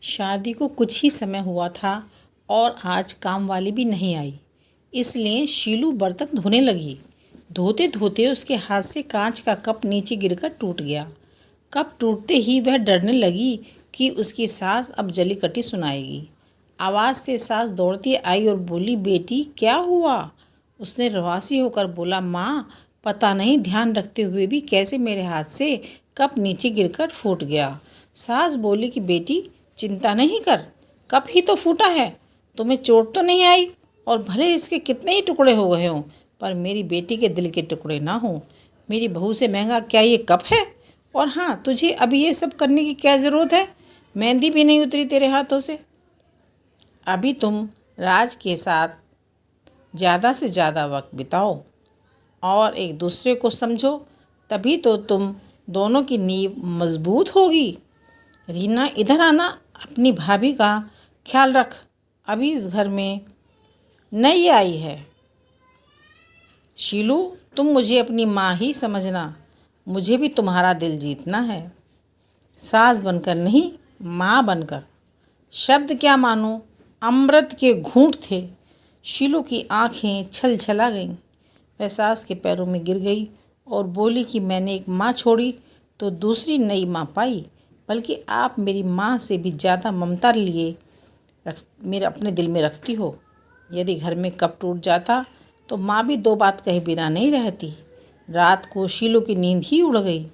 शादी को कुछ ही समय हुआ था और आज काम वाली भी नहीं आई, इसलिए शीलू बर्तन धोने लगी। धोते धोते उसके हाथ से कांच का कप नीचे गिरकर टूट गया। कप टूटते ही वह डरने लगी कि उसकी सास अब जली कटी सुनाएगी। आवाज़ से सास दौड़ती आई और बोली, बेटी क्या हुआ? उसने रवासी होकर बोला, माँ पता नहीं ध्यान रखते हुए भी कैसे मेरे हाथ से कप नीचे गिरकर फूट गया। सास बोली कि बेटी चिंता नहीं कर, कप ही तो फूटा है, तुम्हें चोट तो नहीं आई, और भले इसके कितने ही टुकड़े हो गए हों, पर मेरी बेटी के दिल के टुकड़े ना हों। मेरी बहू से महंगा क्या ये कप है? और हाँ, तुझे अभी ये सब करने की क्या ज़रूरत है? मेहंदी भी नहीं उतरी तेरे हाथों से। अभी तुम राज के साथ ज़्यादा से ज़्यादा वक्त बिताओ और एक दूसरे को समझो, तभी तो तुम दोनों की नींव मजबूत होगी। रीना इधर आना, अपनी भाभी का ख्याल रख, अभी इस घर में नई आई है। शीलू, तुम मुझे अपनी माँ ही समझना, मुझे भी तुम्हारा दिल जीतना है, सास बनकर नहीं, माँ बनकर। शब्द क्या मानो, अमृत के घूंट थे। शीलू की आंखें छल छला गईं। वह सास के पैरों में गिर गई और बोली कि मैंने एक माँ छोड़ी तो दूसरी नई माँ पाई, बल्कि आप मेरी माँ से भी ज़्यादा ममता लिए मेरे अपने दिल में रखती हो। यदि घर में कप टूट जाता तो माँ भी दो बात कहे बिना नहीं रहती। रात को शीलू की नींद ही उड़ गई।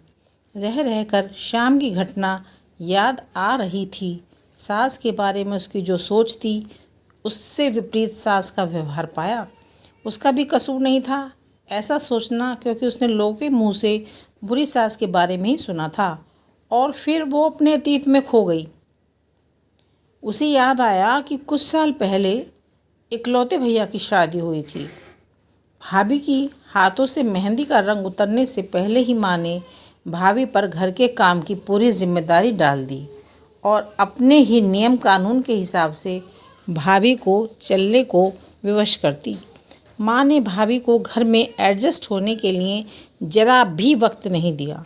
रह रहकर शाम की घटना याद आ रही थी। सास के बारे में उसकी जो सोच थी, उससे विपरीत सास का व्यवहार पाया। उसका भी कसूर नहीं था ऐसा सोचना, क्योंकि उसने लोगों के मुंह से बुरी सास के बारे में ही सुना था और फिर वो अपने अतीत में खो गई। उसे याद आया कि कुछ साल पहले इकलौते भैया की शादी हुई थी। भाभी की हाथों से मेहंदी का रंग उतरने से पहले ही माँ ने भाभी पर घर के काम की पूरी जिम्मेदारी डाल दी और अपने ही नियम कानून के हिसाब से भाभी को चलने को विवश करती। माँ ने भाभी को घर में एडजस्ट होने के लिए जरा भी वक्त नहीं दिया।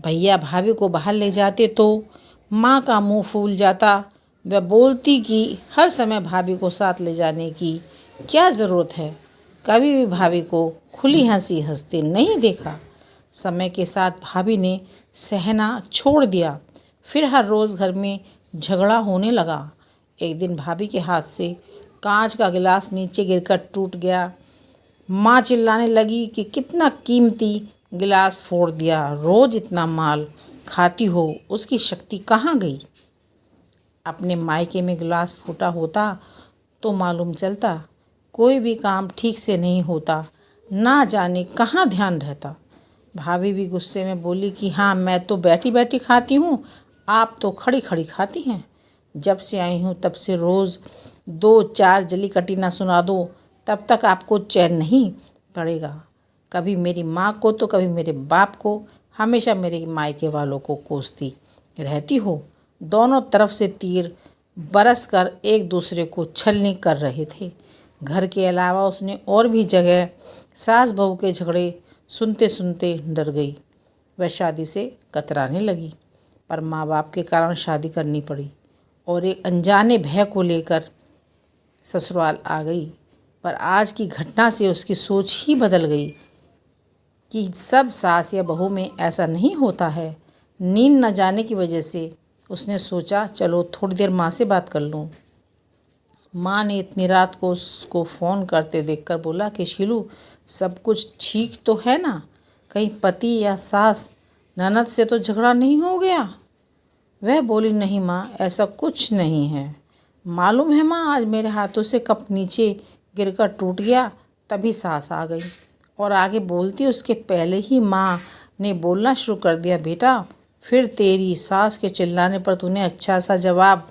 भैया भाभी को बाहर ले जाते तो माँ का मुंह फूल जाता। वह बोलती कि हर समय भाभी को साथ ले जाने की क्या ज़रूरत है, कभी भी भाभी को खुली हंसी हंसते नहीं देखा। समय के साथ भाभी ने सहना छोड़ दिया। फिर हर रोज़ घर में झगड़ा होने लगा। एक दिन भाभी के हाथ से कांच का गिलास नीचे गिरकर टूट गया। माँ चिल्लाने लगी कि कितना कीमती गिलास फोड़ दिया, रोज़ इतना माल खाती हो, उसकी शक्ति कहाँ गई? अपने मायके में गिलास फूटा होता तो मालूम चलता। कोई भी काम ठीक से नहीं होता, ना जाने कहाँ ध्यान रहता। भाभी भी गुस्से में बोली कि हाँ, मैं तो बैठी बैठी खाती हूँ, आप तो खड़ी खड़ी खाती हैं। जब से आई हूँ तब से रोज़ दो चार जली कटी ना सुना दो, तब तक आपको चैन नहीं पड़ेगा। कभी मेरी माँ को तो कभी मेरे बाप को, हमेशा मेरे मायके वालों को कोसती रहती हो। दोनों तरफ से तीर बरस कर एक दूसरे को छलनी कर रहे थे। घर के अलावा उसने और भी जगह सास बहू के झगड़े सुनते सुनते डर गई। वह शादी से कतराने लगी, पर माँ बाप के कारण शादी करनी पड़ी और एक अनजाने भय को लेकर ससुराल आ गई। पर आज की घटना से उसकी सोच ही बदल गई कि सब सास या बहू में ऐसा नहीं होता है। नींद न जाने की वजह से उसने सोचा, चलो थोड़ी देर माँ से बात कर लूँ। माँ ने इतनी रात को उसको फ़ोन करते देखकर बोला कि शीलू, सब कुछ ठीक तो है ना? कहीं पति या सास ननद से तो झगड़ा नहीं हो गया? वह बोली, नहीं माँ, ऐसा कुछ नहीं है। मालूम है माँ, आज मेरे हाथों से कप नीचे गिरकर टूट गया, तभी सास आ गई। और आगे बोलती उसके पहले ही माँ ने बोलना शुरू कर दिया, बेटा फिर तेरी सास के चिल्लाने पर तूने अच्छा सा जवाब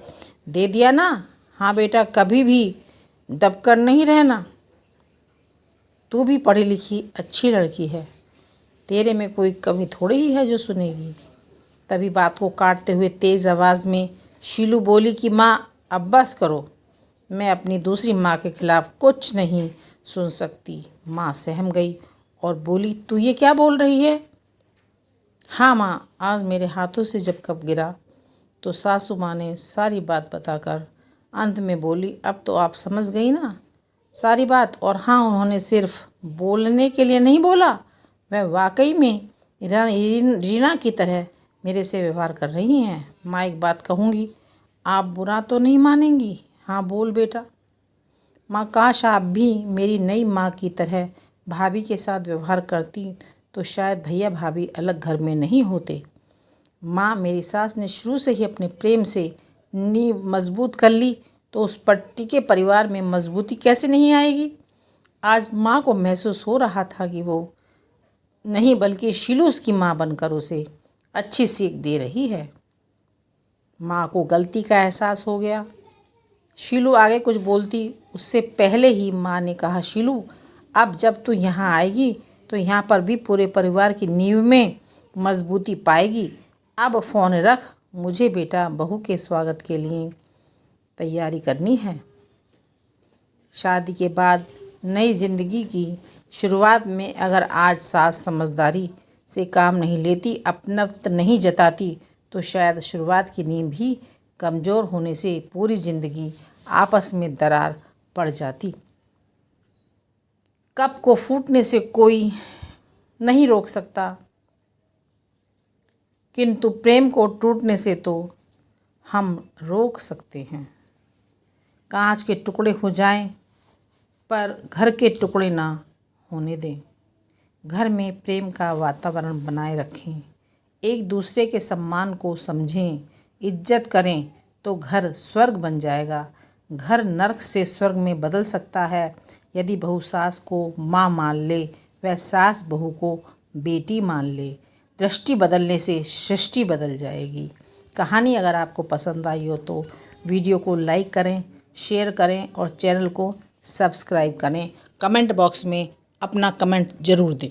दे दिया ना? हाँ बेटा, कभी भी दबकर नहीं रहना। तू भी पढ़ी लिखी अच्छी लड़की है, तेरे में कोई कमी थोड़ी ही है जो सुनेगी। तभी बात को काटते हुए तेज़ आवाज़ में शीलू बोली कि माँ अब बस करो, मैं अपनी दूसरी माँ के खिलाफ़ कुछ नहीं सुन सकती। माँ सहम गई और बोली, तू ये क्या बोल रही है? हाँ माँ, आज मेरे हाथों से जब कप गिरा तो सासू माँ ने सारी बात बताकर अंत में बोली, अब तो आप समझ गई ना सारी बात। और हाँ, उन्होंने सिर्फ बोलने के लिए नहीं बोला, वह वाकई में रीना की तरह मेरे से व्यवहार कर रही हैं। माँ एक बात कहूँगी, आप बुरा तो नहीं मानेंगी? हाँ बोल बेटा। माँ, काश आप भी मेरी नई माँ की तरह भाभी के साथ व्यवहार करती तो शायद भैया भाभी अलग घर में नहीं होते। माँ, मेरी सास ने शुरू से ही अपने प्रेम से नींव मजबूत कर ली तो उस पट्टी के परिवार में मजबूती कैसे नहीं आएगी। आज माँ को महसूस हो रहा था कि वो नहीं बल्कि शीलू उसकी माँ बनकर उसे अच्छी सीख दे रही है। माँ को गलती का एहसास हो गया। शीलू आगे कुछ बोलती उससे पहले ही माँ ने कहा, शीलू अब जब तू यहाँ आएगी तो यहाँ पर भी पूरे परिवार की नींव में मजबूती पाएगी। अब फ़ोन रख, मुझे बेटा बहू के स्वागत के लिए तैयारी करनी है। शादी के बाद नई ज़िंदगी की शुरुआत में अगर आज सास समझदारी से काम नहीं लेती, अपनत्व नहीं जताती, तो शायद शुरुआत की नींव भी कमज़ोर होने से पूरी ज़िंदगी आपस में दरार पड़ जाती। कप को फूटने से कोई नहीं रोक सकता, किंतु प्रेम को टूटने से तो हम रोक सकते हैं। कांच के टुकड़े हो जाएं पर घर के टुकड़े ना होने दें। घर में प्रेम का वातावरण बनाए रखें, एक दूसरे के सम्मान को समझें, इज्जत करें तो घर स्वर्ग बन जाएगा। घर नर्क से स्वर्ग में बदल सकता है यदि बहू सास को माँ मान ले, वह सास बहू को बेटी मान ले। दृष्टि बदलने से सृष्टि बदल जाएगी। कहानी अगर आपको पसंद आई हो तो वीडियो को लाइक करें, शेयर करें और चैनल को सब्सक्राइब करें। कमेंट बॉक्स में अपना कमेंट ज़रूर दें।